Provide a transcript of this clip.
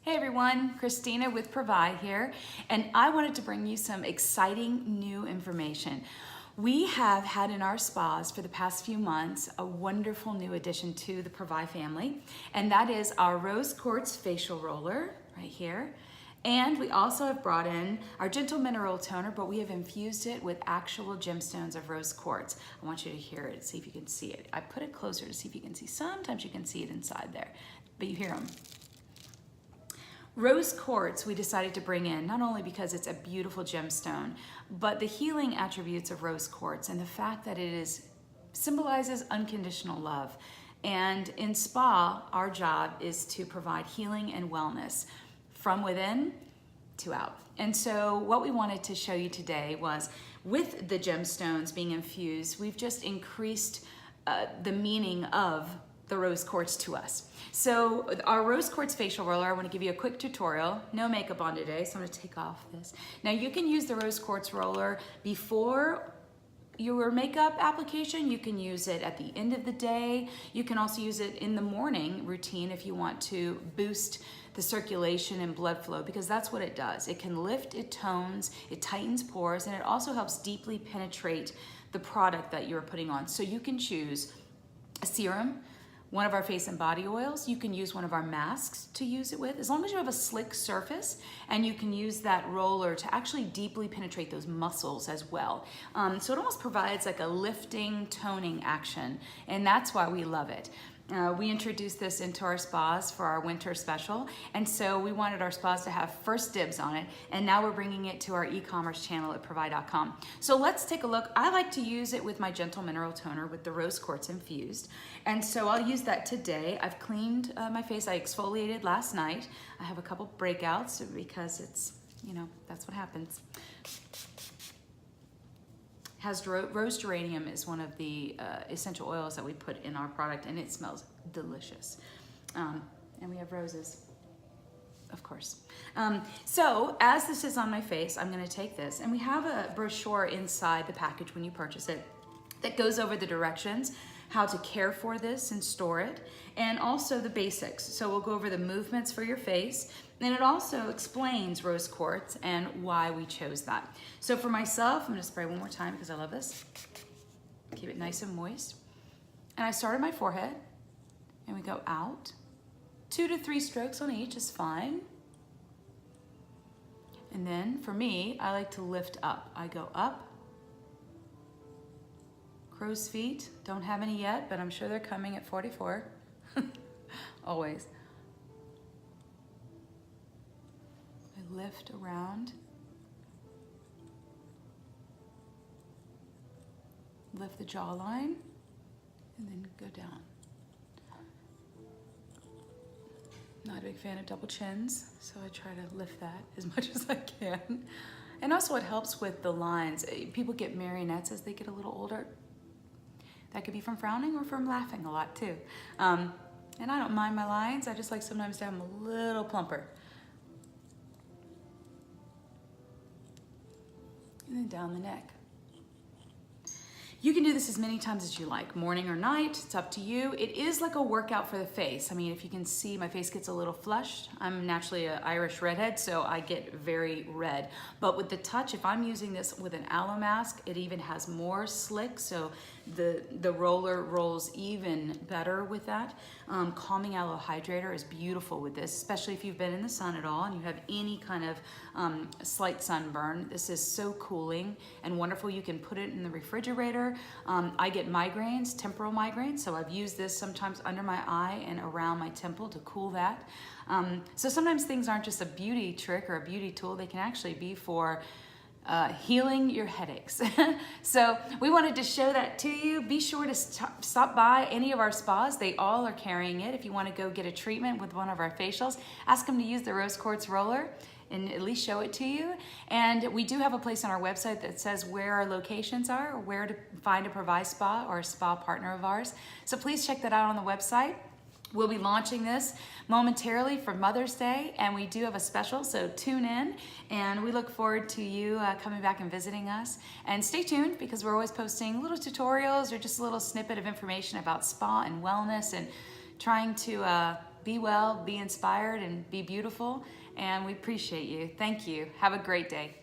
Hey everyone, Christina with Privai here, and I wanted to bring you some exciting new information. We have had in our spas for the past few months a wonderful new addition to the Privai family, and that is our Rose Quartz facial roller right here. And we also have brought in our gentle mineral toner, but we have infused it with actual gemstones of rose quartz. I want you to hear it, see if you can see it. I put it closer to see if you can see. Sometimes you can see it inside there, but you hear them. Rose quartz we decided to bring in not only because it's a beautiful gemstone, but the healing attributes of rose quartz and the fact that it symbolizes unconditional love. And in spa, our job is to provide healing and wellness from within to out. And so what we wanted to show you today was, with the gemstones being infused, we've just increased the meaning of the rose quartz to us. So our rose quartz facial roller, I want to give you a quick tutorial. No makeup on today, so I'm going to take off this. Now you can use the rose quartz roller before your makeup application. You can use it at the end of the day. You can also use it in the morning routine if you want to boost the circulation and blood flow, because that's what it does. It can lift, it tones, it tightens pores, and it also helps deeply penetrate the product that you're putting on. So you can choose a serum, one of our face and body oils. You can use one of our masks to use it with, as long as you have a slick surface, and you can use that roller to actually deeply penetrate those muscles as well. So it almost provides like a lifting, toning action, and that's why we love it. We introduced this into our spas for our winter special, and so we wanted our spas to have first dibs on it, and now we're bringing it to our e-commerce channel at Privai.com. So let's take a look. I like to use it with my gentle mineral toner with the rose quartz infused, and so I'll use that today. I've cleaned my face. I exfoliated last night. I have a couple breakouts because it's, you know, that's what happens. Rose geranium is one of the essential oils that we put in our product, and it smells delicious. And we have roses, of course. So as this is on my face, I'm gonna take this, and we have a brochure inside the package when you purchase it that goes over the directions, how to care for this and store it, and also the basics. So we'll go over the movements for your face, and it also explains rose quartz and why we chose that. So for myself, I'm gonna spray one more time because I love this. Keep it nice and moist. And I start on my forehead, and we go out. 2 to 3 strokes on each is fine. And then for me, I like to lift up. I go up. Crow's feet, don't have any yet, but I'm sure they're coming at 44. Always. I lift around. Lift the jawline, and then go down. Not a big fan of double chins, so I try to lift that as much as I can. And also it helps with the lines. People get marionettes as they get a little older. That could be from frowning or from laughing a lot too. And I don't mind my lines. I just like sometimes to have them a little plumper. And then down the neck. You can do this as many times as you like, morning or night, it's up to you. It is like a workout for the face. I mean, if you can see, my face gets a little flushed. I'm naturally an Irish redhead, so I get very red. But with the touch, if I'm using this with an aloe mask, it even has more slick, so the roller rolls even better with that. Calming aloe hydrator is beautiful with this, especially if you've been in the sun at all and you have any kind of slight sunburn. This is so cooling and wonderful. You can put it in the refrigerator. I get migraines, temporal migraines, so I've used this sometimes under my eye and around my temple to cool that. So sometimes things aren't just a beauty trick or a beauty tool. They can actually be for healing your headaches. So we wanted to show that to you. Be sure to stop by any of our spas. They all are carrying it. If you want to go get a treatment with one of our facials, ask them to use the rose quartz roller and at least show it to you. And we do have a place on our website that says where our locations are, or where to find a Privai spa or a spa partner of ours. So please check that out on the website. We'll be launching this momentarily for Mother's Day, and we do have a special, so tune in, and we look forward to you coming back and visiting us. And stay tuned, because we're always posting little tutorials or just a little snippet of information about spa and wellness, and trying to Be well, be inspired, and be beautiful. And we appreciate you. Thank you. Have a great day.